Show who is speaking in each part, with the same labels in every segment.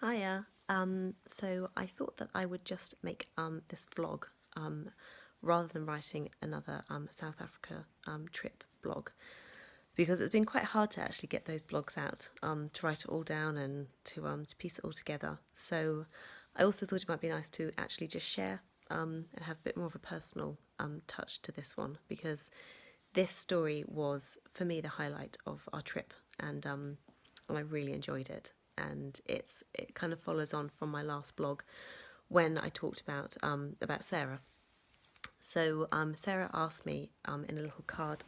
Speaker 1: Hiya. So I thought that I would just make this vlog rather than writing another South Africa trip blog, because it's been quite hard to actually get those blogs out, to write it all down and to piece it all together. So I also thought it might be nice to actually just share and have a bit more of a personal touch to this one, because this story was for me the highlight of our trip, and I really enjoyed it. And it kind of follows on from my last blog when I talked about Sarah. So Sarah asked me in a little card.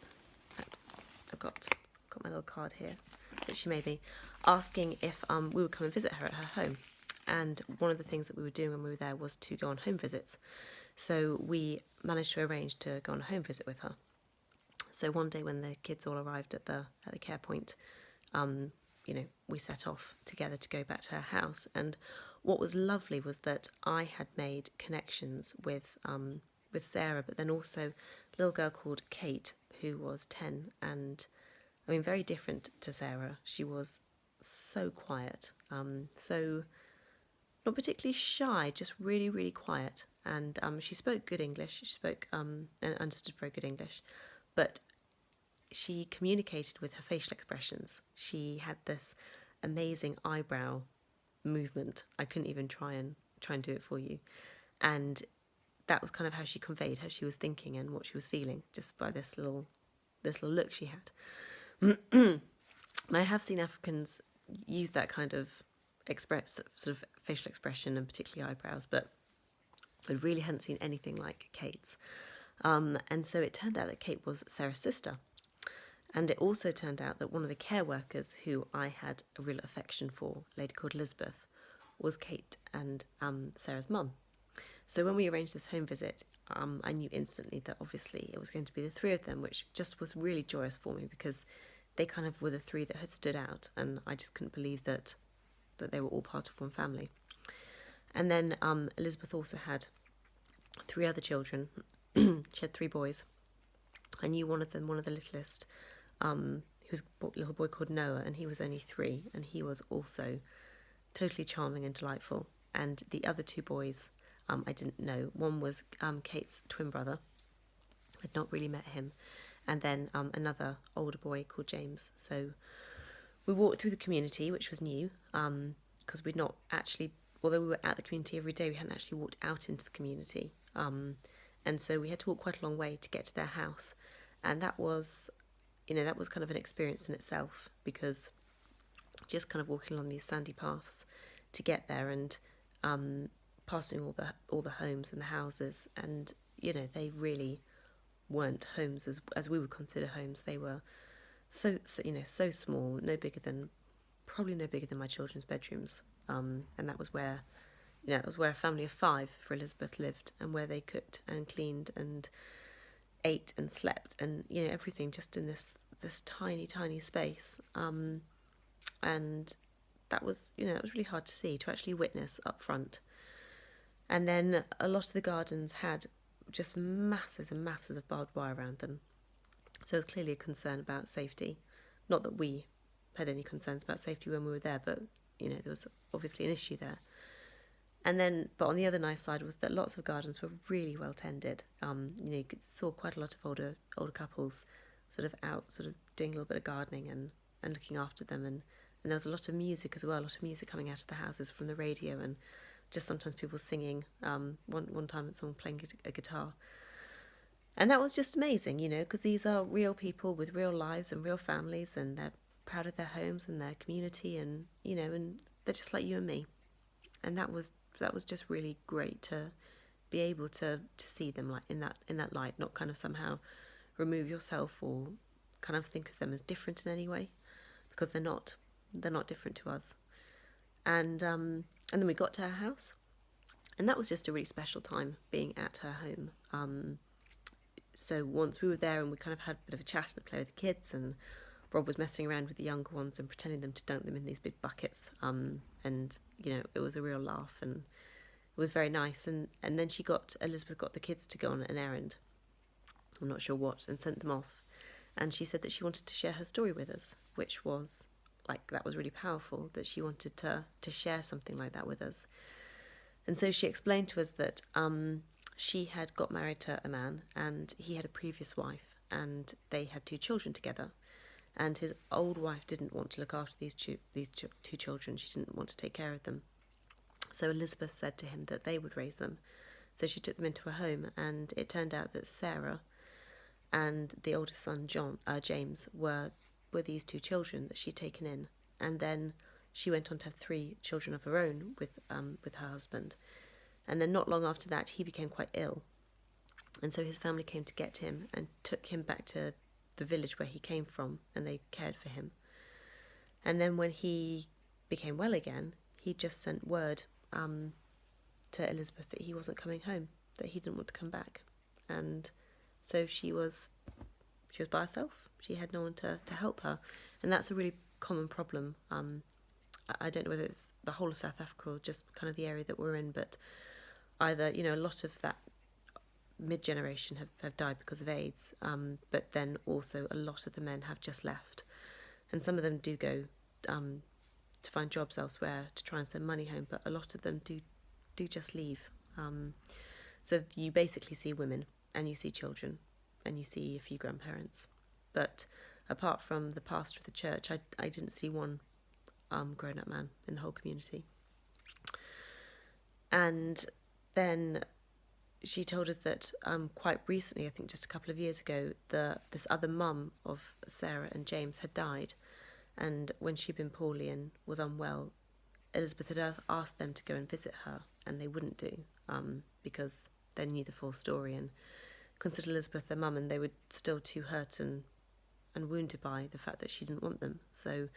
Speaker 1: I've got my little card here that she made me, asking if we would come and visit her at her home. And one of the things that we were doing when we were there was to go on home visits. So we managed to arrange to go on a home visit with her. So one day when the kids all arrived at the care point, we set off together to go back to her house. And what was lovely was that I had made connections with Sarah, but then also a little girl called Kate, who was 10, and very different to Sarah. She was so quiet, so not particularly shy, just really, really quiet. And she spoke good English. She spoke and understood very good English, but she communicated with her facial expressions. She had this amazing eyebrow movement. I couldn't even try and do it for you. And that was kind of how she conveyed how she was thinking and what she was feeling, just by this little look she had. And I have seen Africans use that kind of sort of facial expression, and particularly eyebrows, but I really hadn't seen anything like Kate's. And so it turned out that Kate was Sarah's sister. And it also turned out that one of the care workers who I had a real affection for, a lady called Elizabeth, was Kate and Sarah's mum. So when we arranged this home visit, I knew instantly that obviously it was going to be the three of them, which just was really joyous for me, because they kind of were the three that had stood out, and I just couldn't believe that they were all part of one family. And then Elizabeth also had three other children. She had three boys. I knew one of them, one of the littlest, who was a little boy called Noah, and he was only 3, and he was also totally charming and delightful. And the other two boys I didn't know. One was Kate's twin brother. I'd not really met him. And then another older boy called James. So we walked through the community, which was new, because we'd not actually, although we were at the community every day, we hadn't actually walked out into the community. And so we had to walk quite a long way to get to their house. And that was kind of an experience in itself, because just kind of walking along these sandy paths to get there, and passing all the homes and the houses, and they really weren't homes as we would consider homes. They were so small, probably no bigger than my children's bedrooms, and that was where a family of 5 for Elizabeth lived, and where they cooked and cleaned and ate and slept, and everything just in this tiny space, and that was really hard to see, to actually witness up front. And then a lot of the gardens had just masses and masses of barbed wire around them, so it was clearly a concern about safety. Not that we had any concerns about safety when we were there, but there was obviously an issue there. And then, but on the other nice side was that lots of gardens were really well tended. You saw quite a lot of older couples sort of out, sort of doing a little bit of gardening and looking after them. And there was a lot of music as well, a lot of music coming out of the houses from the radio, and just sometimes people singing. One time someone playing a guitar. And that was just amazing, because these are real people with real lives and real families, and they're proud of their homes and their community, and and they're just like you and me. And that was just really great to be able to see them like in that light, not kind of somehow remove yourself or kind of think of them as different in any way, because they're not different to us. And then we got to her house, and that was just a really special time being at her home. So once we were there, and we kind of had a bit of a chat and a play with the kids, and Rob was messing around with the younger ones and pretending them to dunk them in these big buckets. And it was a real laugh, and it was very nice. And then Elizabeth got the kids to go on an errand, I'm not sure what, and sent them off. And she said that she wanted to share her story with us, which was like that was really powerful, that she wanted to share something like that with us. And so she explained to us that she had got married to a man, and he had a previous wife, and they had 2 children together. And his old wife didn't want to look after these two children. She didn't want to take care of them. So Elizabeth said to him that they would raise them. So she took them into her home, and it turned out that Sarah and the oldest son, James, were these 2 children that she'd taken in. And then she went on to have 3 children of her own with her husband. And then not long after that, he became quite ill. And so his family came to get him and took him back to the village where he came from, and they cared for him. And then when he became well again, he just sent word to Elizabeth that he wasn't coming home, that he didn't want to come back. And so she was by herself. She had no one to help her. And that's a really common problem. I don't know whether it's the whole of South Africa or just kind of the area that we're in, but either, a lot of that mid-generation have died because of AIDS, but then also a lot of the men have just left. And some of them do go to find jobs elsewhere to try and send money home, but a lot of them do just leave. So you basically see women, and you see children, and you see a few grandparents. But apart from the pastor of the church, I didn't see one grown-up man in the whole community. And then she told us that quite recently, I think just a couple of years ago, this other mum of Sarah and James had died. And when she'd been poorly and was unwell, Elizabeth had asked them to go and visit her, and they wouldn't do, because they knew the full story and considered Elizabeth their mum, and they were still too hurt and wounded by the fact that she didn't want them. So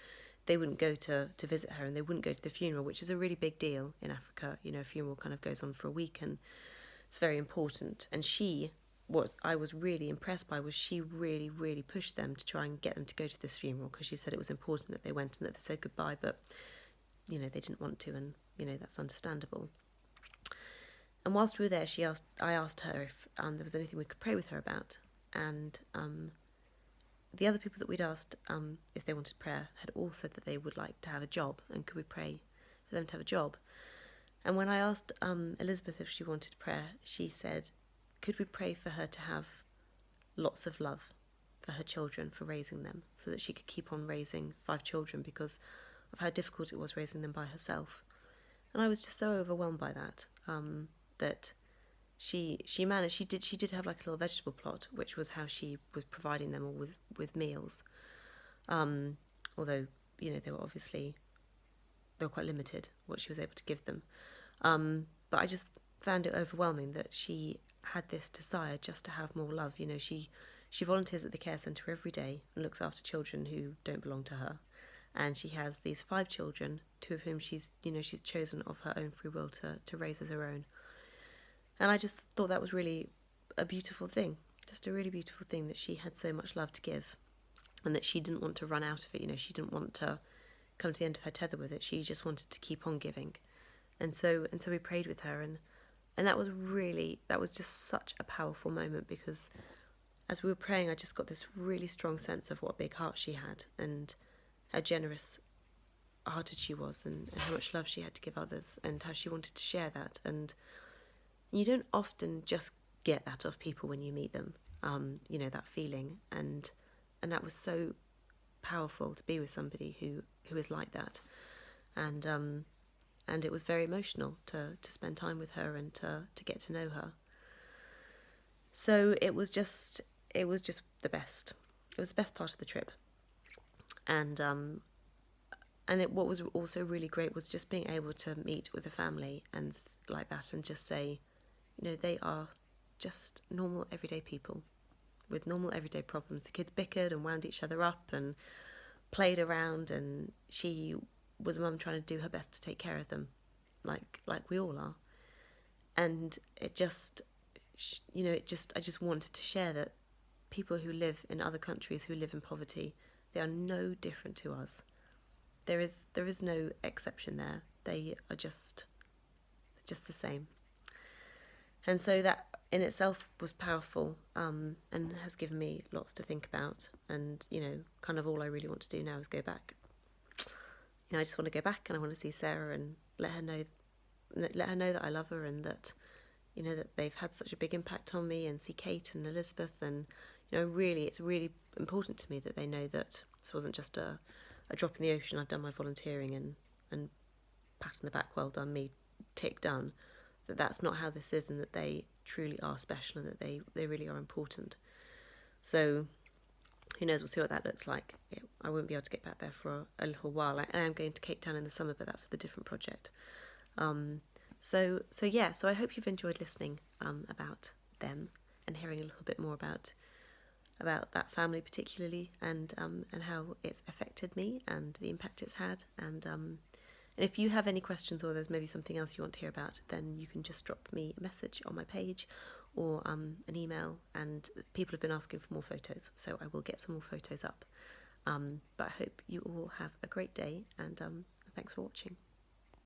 Speaker 1: they wouldn't go to visit her, and they wouldn't go to the funeral, which is a really big deal in Africa. A funeral kind of goes on for a week, and it's very important. And what I was really impressed by was she really, really pushed them to try and get them to go to this funeral, because she said it was important that they went and that they said goodbye, but, they didn't want to, and, that's understandable. And whilst we were there, I asked her if there was anything we could pray with her about. And the other people that we'd asked if they wanted prayer had all said that they would like to have a job, and could we pray for them to have a job. And when I asked Elizabeth if she wanted prayer, she said, could we pray for her to have lots of love for her children, for raising them, so that she could keep on raising 5 children because of how difficult it was raising them by herself. And I was just so overwhelmed by that, that she managed. She did have like a little vegetable plot, which was how she was providing them all with meals. Although, they were quite limited what she was able to give them. But I just found it overwhelming that she had this desire just to have more love. She volunteers at the care centre every day and looks after children who don't belong to her. And she has these 5 children, 2 of whom she's chosen of her own free will to raise as her own. And I just thought that was really a beautiful thing, just a really beautiful thing, that she had so much love to give, and that she didn't want to run out of it. She didn't want to come to the end of her tether with it. She just wanted to keep on giving. And so we prayed with her, and that was just such a powerful moment, because as we were praying, I just got this really strong sense of what a big heart she had, and how generous hearted she was, and how much love she had to give others, and how she wanted to share that. And you don't often just get that off people when you meet them, that feeling, and that was so powerful to be with somebody who is like that. And it was very emotional to spend time with her and to get to know her. So it was just the best. It was the best part of the trip. And what was also really great was just being able to meet with a family and like that, and just say, they are just normal everyday people with normal everyday problems. The kids bickered and wound each other up and played around, and she was a mum trying to do her best to take care of them, like we all are. And I just wanted to share that people who live in other countries, who live in poverty, they are no different to us. There is no exception there. They are just the same. And so that in itself was powerful, and has given me lots to think about. And, kind of all I really want to do now is go back I just want to go back and I want to see Sarah and let her know that I love her, and that that they've had such a big impact on me, and see Kate and Elizabeth, and really, it's really important to me that they know that this wasn't just a drop in the ocean. I've done my volunteering and pat on the back, well done me, tick done. That's not how this is, and that they truly are special, and that they really are important. So who knows, we'll see what that looks like. I won't be able to get back there for a little while. I am going to Cape Town in the summer, but that's with a different project. So I hope you've enjoyed listening about them and hearing a little bit more about that family particularly, and how it's affected me and the impact it's had. And if you have any questions, or there's maybe something else you want to hear about, then you can just drop me a message on my page, or an email. And people have been asking for more photos, so I will get some more photos up. But I hope you all have a great day, and thanks for watching.